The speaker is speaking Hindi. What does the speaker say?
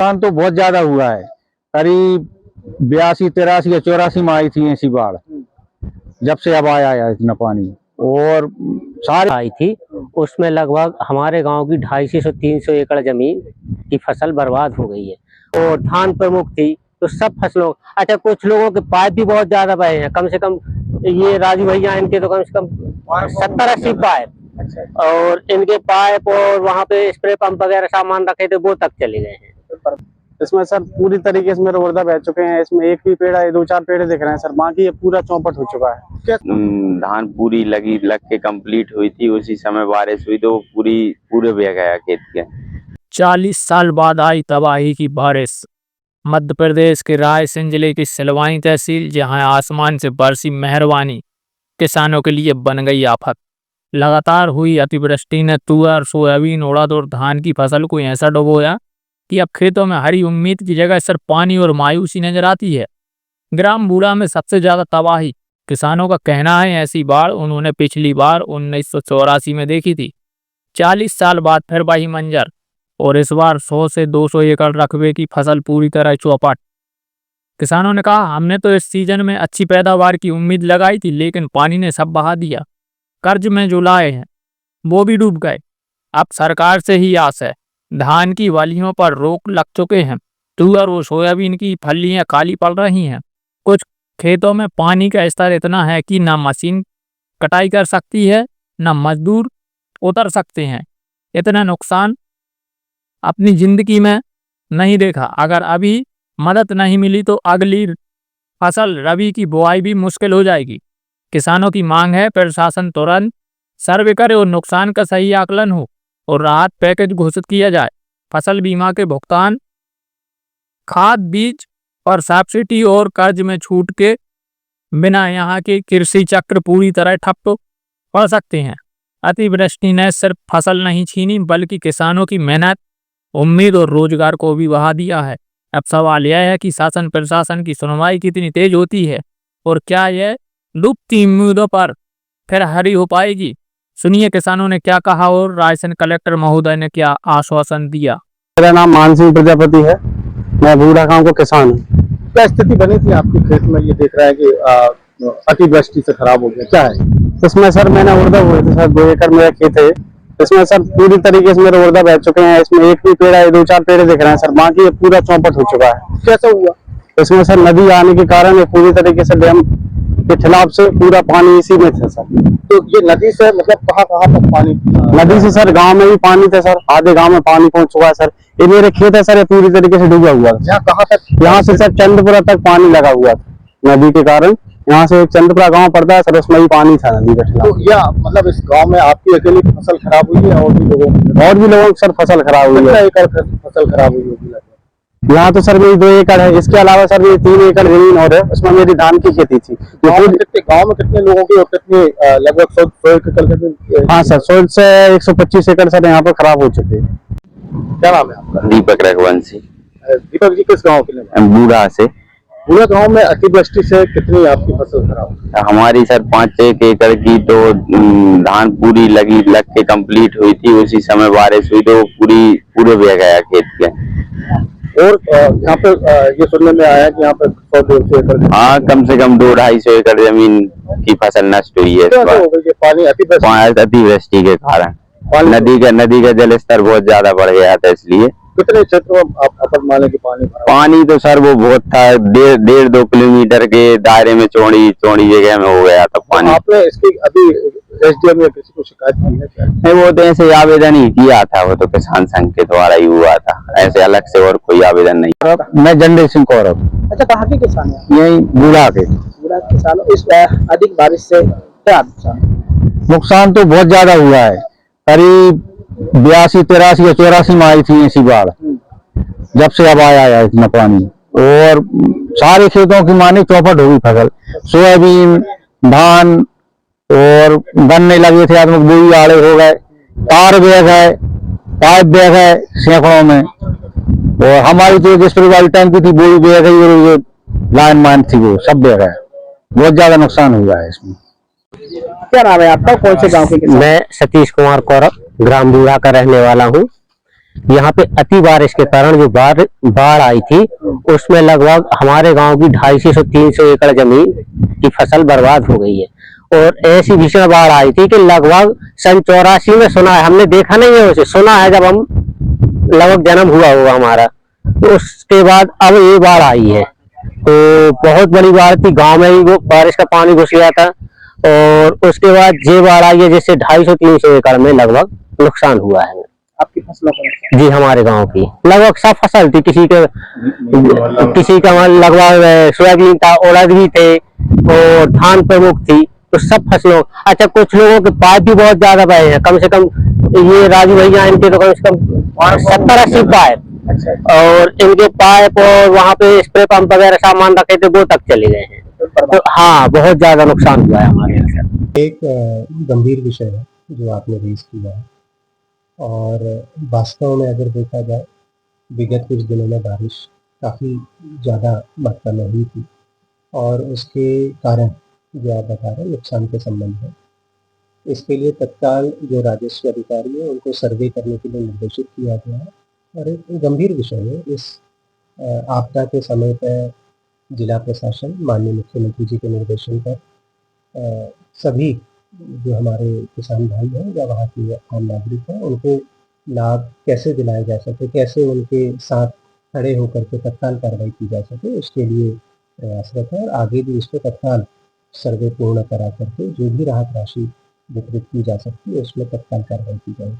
नुकसान तो बहुत ज्यादा हुआ है। करीब 82, 83 या 84 में आई थी ऐसी बाढ़। जब से अब आया है इतना पानी और सारे आई थी, उसमें लगभग हमारे गांव की 250 से 300 एकड़ जमीन की फसल बर्बाद हो गई है और धान प्रमुख थी। तो सब फसलों, अच्छा कुछ लोगों के पाइप भी बहुत ज्यादा बहे हैं, कम से कम ये राजू भैया इनके तो कम से कम 70-80 पाइप, और इनके पाइप और वहाँ पे स्प्रे पंप वगैरह सामान रखे थे वो तक चले गए हैं। इसमें सर पूरी तरीके से मेरे उर्दा बह चुके हैं। इसमें एक भी पेड़ है, 2-4 पेड़ दिख रहे हैं सर, बाकी ये पूरा चौपट हो चुका है। धान पूरी लग के कंप्लीट हुई थी, उसी समय बारिश हुई तो पूरे बह गया खेत के। 40 साल बाद आई तबाही की बारिश। मध्य प्रदेश के रायसेन जिले की सिलवाई तहसील, जहां आसमान से बरसी मेहरबानी किसानों के लिए बन गई आफत। लगातार हुई अतिवृष्टि ने तुअर, सोयाबीन, उड़द और धान की फसल को ऐसा डुबोया कि अब खेतों में हरी उम्मीद की जगह सिर्फ पानी और मायूसी नजर आती है। ग्राम बूढ़ा में सबसे ज्यादा तबाही किसानों का कहना है ऐसी बाढ़ उन्होंने पिछली बार 1984 में देखी थी। 40 साल बाद फिर वही मंजर, और इस बार 100 से 200 एकड़ रकबे की फसल पूरी तरह चौपट। किसानों ने कहा, हमने तो इस सीजन में अच्छी पैदावार की उम्मीद लगाई थी, लेकिन पानी ने सब बहा दिया। कर्ज में जो लाए हैं वो भी डूब गए। अब सरकार से ही आस है। धान की वालियों पर रोक लग चुके हैं। तुअर और सोयाबीन की फलियां काली पड़ रही हैं। कुछ खेतों में पानी का स्तर इतना है कि ना मशीन कटाई कर सकती है, ना मजदूर उतर सकते हैं। इतना नुकसान अपनी जिंदगी में नहीं देखा। अगर अभी मदद नहीं मिली तो अगली फसल रबी की बुआई भी मुश्किल हो जाएगी। किसानों की मांग है प्रशासन तुरंत सर्वे करे और नुकसान का सही आकलन हो और राहत पैकेज घोषित किया जाए। फसल बीमा के भुगतान, खाद, बीज और सब्सिडी और कर्ज में छूट के बिना यहाँ के कृषि चक्र पूरी तरह ठप पड़ सकते हैं। अतिवृष्टि ने सिर्फ फसल नहीं छीनी, बल्कि किसानों की मेहनत, उम्मीद और रोजगार को भी बहा दिया है। अब सवाल यह है कि शासन प्रशासन की सुनवाई कितनी तेज होती है और क्या यह डूबती उम्मीदों पर फिर हरी हो पाएगी। सुनिए किसानों ने क्या कहा और रायसेन कलेक्टर महोदय ने क्या आश्वासन दिया। मेरा नाम मान सिंह प्रजापति है, मैं बूढ़ा गांव को किसान हूँ। क्या स्थिति बनी थी आपके खेत में? ये देख रहा है कि अतिवृष्टि से खराब हो गया, क्या है इसमें? सर मैंने उड़दा हुए थे सर, 2 एकड़ मेरा खेत है। इसमें सर पूरी तरीके से मेरे उड़दा बह चुके हैं। इसमें एक भी पेड़ है, 2-4 पेड़ दिख रहे हैं सर, बाकी ये पूरा चौपट हो चुका है। कैसे हुआ? इसमें सर नदी आने के कारण ये पूरी तरीके से डैम के खिलाफ से पूरा पानी इसी में था सर। तो ये नदी से मतलब कहाँ तक पानी? नदी से सर गांव में भी पानी था सर, आधे गांव में पानी पहुंच चुका है सर। ये मेरे खेत है सर, ये पूरी तरीके से डूबा हुआ है। कहाँ तक? यहाँ से सर चंद्रपुरा तक पानी लगा हुआ था नदी के कारण। यहाँ से चंद्रपुरा गांव पड़ता है सर, उसमें ही पानी था नदी के खिलाफ। तो या मतलब इस गांव में आपकी अकेली फसल खराब हुई है और भी लोगों की सर फसल खराब हुई है? फसल खराब हुई होगी यहाँ तो सर मेरी 2 एकड़ है। इसके अलावा सर मेरी 3 एकड़ जमीन और है, उसमें मेरी धान की खेती थी। गांव में कितने लोगों की और कितनी? लगभग 100 एकड़? हाँ सर, 100 से 125 एकड़ सर यहाँ पर खराब हो चुके हैं। क्या नाम है आपका? दीपक रघुवंशी। दीपक जी किस गाँव के लिए? बूढ़ा से। बूढ़ा गाँव में अतिवृष्टि से कितनी आपकी फसल खराब? हमारी सर 5-6 एकड़ की तो धान पूरी लग के कंप्लीट हुई थी, उसी समय बारिश हुई तो पूरे बह गया खेत के। और यहाँ पे ये सुनने में आया कि यहाँ पे 100-150 एकड़? हाँ, कम से कम 200-250 एकड़ जमीन की फसल नष्ट हुई है इस बार अतिवृष्टि के कारण। नदी का जल स्तर बहुत ज्यादा बढ़ गया था, इसलिए। कितने क्षेत्रों में आप माने कि पानी तो सर वो बहुत था, 1.5-2 किलोमीटर के दायरे में चौड़ी जगह में हो गया था पानी। आपने इसकी अभी एसडीएम या किसी को शिकायत की है क्या? नहीं, वो तो ऐसे आवेदन ही किया था, वो तो किसान संघ के द्वारा ही हुआ था, ऐसे अलग से और कोई आवेदन नहीं। मैं जनरल सिंह कौरव। अच्छा, कहाँ के किसान हैं? यही बूढ़ा के। बूढ़ा किसान। इस अधिक बारिश से क्या नुकसान तो बहुत ज्यादा हुआ है। करीब 82, 83 या 84 में आई थी ऐसी बाढ़। जब से अब आया है इतना पानी और सारे खेतों की मानी चौपट हो गई फसल। सोयाबीन, धान और गन्ने लगे थे, आदमी बोई आड़े हो गए, तार बैग है, पाइप बैग है सैकड़ों में। और हमारी जो स्प्रे वाली टैंकी थी बोई बैग है, ये लाइन मान थी, वो सब बैग है। बहुत ज्यादा नुकसान हुआ है इसमें। क्या नाम है आपका? कौन से गाँव के? मैं सतीश कुमार कौरव, ग्राम बूढ़ा का रहने वाला हूँ। यहाँ पे अति बारिश के कारण जो बाढ़ आई थी, उसमें लगभग हमारे गांव की 250 से 300 एकड़ जमीन की फसल बर्बाद हो गई है। और ऐसी भीषण बाढ़ आई थी कि लगभग सन 84 में सुना है, हमने देखा नहीं है उसे, सुना है जब हम लगभग जन्म हुआ होगा हमारा, तो उसके बाद अब ये बाढ़ आई है। तो बहुत बड़ी बाढ़ थी, गांव में ही वो बारिश का पानी घुस गया था। और उसके बाद ये बाढ़ आई है, जिससे 250-300 एकड़ में लगभग नुकसान हुआ है। आपकी फसलों का? जी, हमारे गांव की लगभग सब फसल थी, किसी का लगभग सोयाबीन था, उड़द भी थे और धान प्रमुख थी, तो सब फसलों। अच्छा, कुछ लोगों के पाइप भी बहुत ज्यादा बहे हैं, कम से कम ये राजू भैया इनके तो कम से कम 70-80 पाइप, और इनके पाइप और वहाँ पे स्प्रे पंप वगैरह सामान रखे थे, वो तक चले गए हैं। तो हाँ, बहुत ज्यादा नुकसान हुआ है हमारे यहाँ। एक गंभीर विषय है जो आपने रेज किया है, और वास्तव में अगर देखा जाए, विगत कुछ दिनों में बारिश काफ़ी ज़्यादा मात्रा में हुई थी, और उसके कारण जो आप बता रहे हैं नुकसान के संबंध में, इसके लिए तत्काल जो राजस्व अधिकारी है उनको सर्वे करने के लिए निर्देशित किया गया है। और एक गंभीर विषय है, इस आपदा के समय पर जिला प्रशासन माननीय मुख्यमंत्री जी के निर्देशन पर सभी जो हमारे किसान भाई हैं या वहाँ के आम नागरिक हैं, उनको लाभ कैसे दिलाया जा सके, कैसे उनके साथ खड़े होकर के तत्काल कार्रवाई की जा सके, उसके लिए प्रयासरत है। और आगे भी इसको तत्काल सर्वे पूर्ण करा करके जो भी राहत राशि वितरित की जा सकती है उसमें तत्काल कार्रवाई की जाएगी।